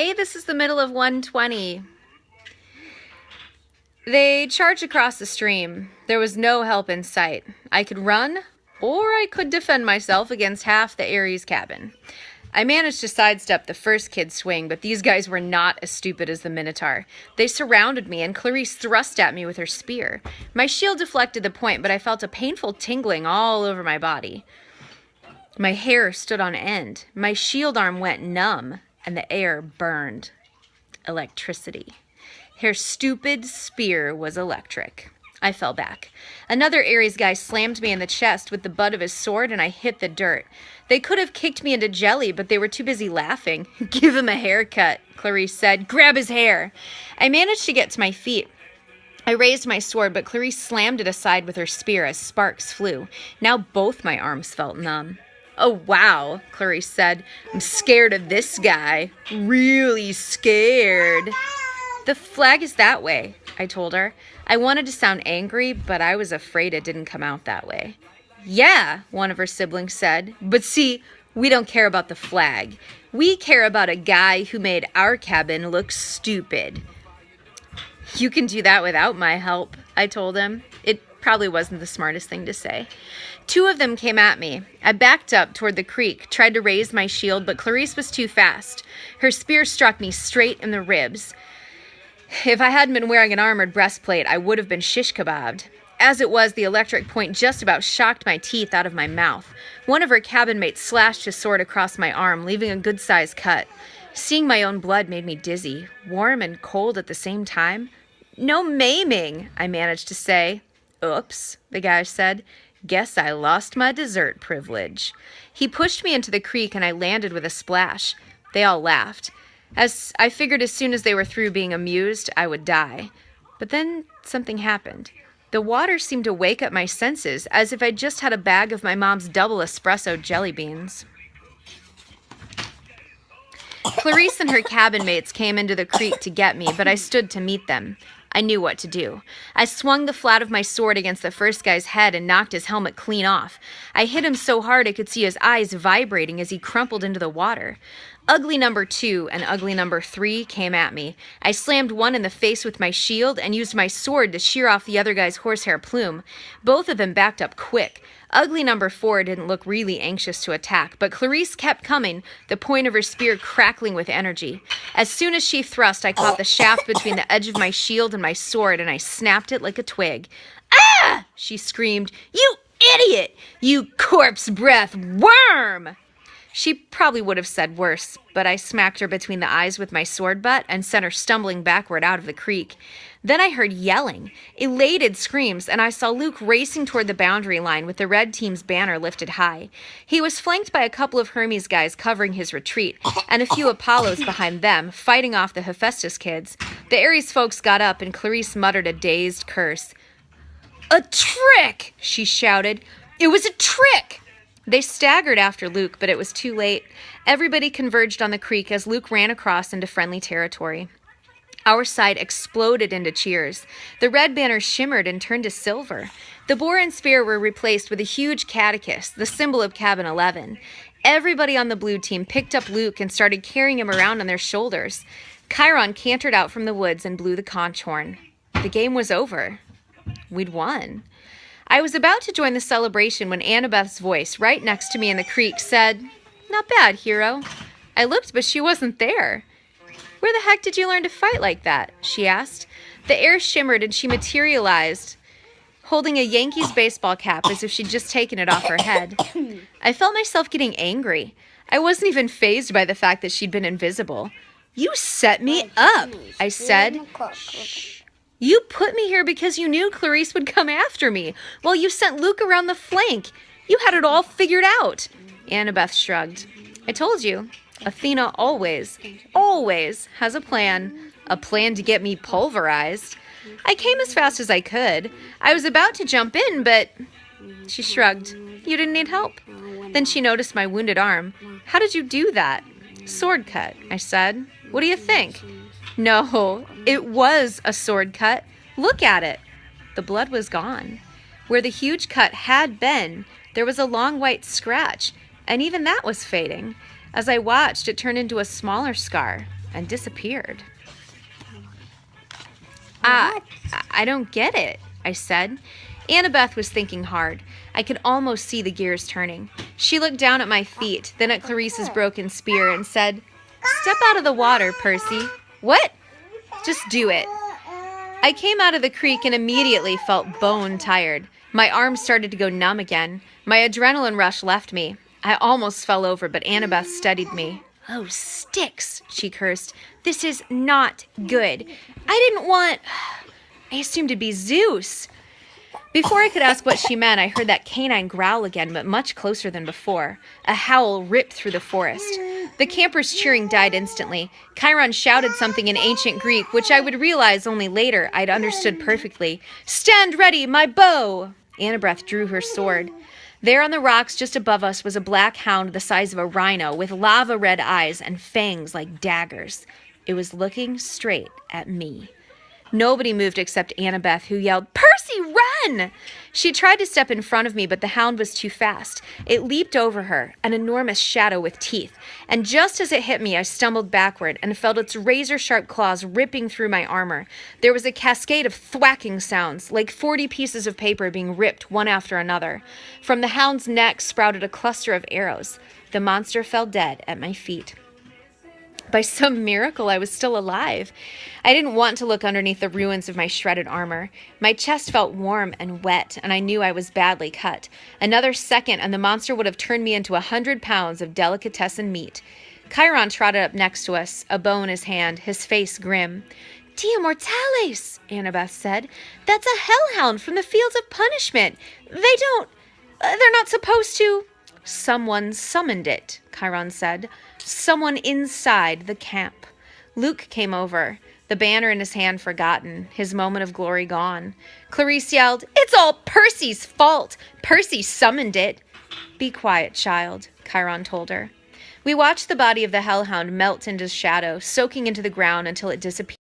Hey, this is the middle of 120. They charged across the stream. There was no help in sight. I could run, or I could defend myself against half the Ares cabin. I managed to sidestep the first kid's swing, but these guys were not as stupid as the Minotaur. They surrounded me, and Clarice thrust at me with her spear. My shield deflected the point, but I felt a painful tingling all over my body. My hair stood on end. My shield arm went numb, and the air burned. Electricity. Her stupid spear was electric. I fell back. Another Ares guy slammed me in the chest with the butt of his sword, and I hit the dirt. They could have kicked me into jelly, but they were too busy laughing. Give him a haircut, Clarice said. Grab his hair. I managed to get to my feet. I raised my sword, but Clarice slammed it aside with her spear as sparks flew. Now both my arms felt numb. Oh, wow, Clarice said. I'm scared of this guy. Really scared. The flag is that way, I told her. I wanted to sound angry, but I was afraid it didn't come out that way. Yeah, one of her siblings said. But see, we don't care about the flag. We care about a guy who made our cabin look stupid. You can do that without my help, I told him. It probably wasn't the smartest thing to say. Two of them came at me. I backed up toward the creek, tried to raise my shield, but Clarice was too fast. Her spear struck me straight in the ribs. If I hadn't been wearing an armored breastplate, I would have been shish kebabbed. As it was, the electric point just about shocked my teeth out of my mouth. One of her cabin mates slashed his sword across my arm, leaving a good-sized cut. Seeing my own blood made me dizzy, warm and cold at the same time. No maiming, I managed to say. Oops, the guy said. Guess I lost my dessert privilege. He pushed me into the creek and I landed with a splash. They all laughed. As I figured as soon as they were through being amused, I would die. But then something happened. The water seemed to wake up my senses, as if I'd just had a bag of my mom's double espresso jelly beans. Clarice and her cabin mates came into the creek to get me, but I stood to meet them. I knew what to do. I swung the flat of my sword against the first guy's head and knocked his helmet clean off. I hit him so hard I could see his eyes vibrating as he crumpled into the water. Ugly number 2 and ugly number 3 came at me. I slammed one in the face with my shield and used my sword to shear off the other guy's horsehair plume. Both of them backed up quick. Ugly number 4 didn't look really anxious to attack, but Clarice kept coming, the point of her spear crackling with energy. As soon as she thrust, I caught the shaft between the edge of my shield and my sword, and I snapped it like a twig. Ah! She screamed. You idiot! You corpse breath worm! She probably would have said worse, but I smacked her between the eyes with my sword butt and sent her stumbling backward out of the creek. Then I heard yelling, elated screams, and I saw Luke racing toward the boundary line with the red team's banner lifted high. He was flanked by a couple of Hermes guys covering his retreat, and a few Apollos behind them, fighting off the Hephaestus kids. The Ares folks got up, and Clarice muttered a dazed curse. A trick! She shouted. It was a trick! They staggered after Luke, but it was too late. Everybody converged on the creek as Luke ran across into friendly territory. Our side exploded into cheers. The red banner shimmered and turned to silver. The boar and spear were replaced with a huge catechist, the symbol of Cabin 11. Everybody on the blue team picked up Luke and started carrying him around on their shoulders. Chiron cantered out from the woods and blew the conch horn. The game was over. We'd won. I was about to join the celebration when Annabeth's voice, right next to me in the creek, said, Not bad, hero. I looked, but she wasn't there. Where the heck did you learn to fight like that? She asked. The air shimmered and she materialized, holding a Yankees baseball cap as if she'd just taken it off her head. I felt myself getting angry. I wasn't even fazed by the fact that she'd been invisible. You set me up, I said. Shh. You put me here because you knew Clarice would come after me. Well, you sent Luke around the flank. You had it all figured out. Annabeth shrugged. I told you. Athena always has a plan to get me pulverized. I came as fast as I could. I was about to jump in, but... She shrugged. You didn't need help. Then she noticed my wounded arm. How did you do that? Sword cut, I said. What do you think? No, it was a sword cut. Look at it. The blood was gone. Where the huge cut had been, there was a long white scratch, and even that was fading. As I watched, it turned into a smaller scar. and disappeared. I don't get it, I said. Annabeth was thinking hard. I could almost see the gears turning. She looked down at my feet, then at Clarice's broken spear, and said, "Step out of the water, Percy." "What?" "Just do it." I came out of the creek and immediately felt bone tired. My arms started to go numb again. My adrenaline rush left me. I almost fell over, but Annabeth steadied me. "Oh, sticks," she cursed. "This is not good. I assumed it'd be Zeus." Before I could ask what she meant, I heard that canine growl again, but much closer than before. A howl ripped through the forest. The campers' cheering died instantly. Chiron shouted something in ancient Greek, which I would realize only later I'd understood perfectly. "Stand ready, my bow!" Annabeth drew her sword. There on the rocks just above us was a black hound the size of a rhino with lava-red eyes and fangs like daggers. It was looking straight at me. Nobody moved except Annabeth, who yelled, "Percy, run!" She tried to step in front of me, but the hound was too fast. It leaped over her, an enormous shadow with teeth, and just as it hit me, I stumbled backward and felt its razor-sharp claws ripping through my armor. There was a cascade of thwacking sounds, like 40 pieces of paper being ripped one after another. From the hound's neck sprouted a cluster of arrows. The monster fell dead at my feet. By some miracle, I was still alive. I didn't want to look underneath the ruins of my shredded armor. My chest felt warm and wet, and I knew I was badly cut. Another second, and the monster would have turned me into 100 pounds of delicatessen meat. Chiron trotted up next to us, a bow in his hand, his face grim. "Dia Mortalis," Annabeth said. "That's a hellhound from the Fields of Punishment. They're not supposed to." "Someone summoned it," Chiron said. "Someone inside the camp." Luke came over, the banner in his hand forgotten, his moment of glory gone. Clarice yelled, "It's all Percy's fault. Percy summoned it." "Be quiet, child," Chiron told her. We watched the body of the hellhound melt into shadow, soaking into the ground until it disappeared.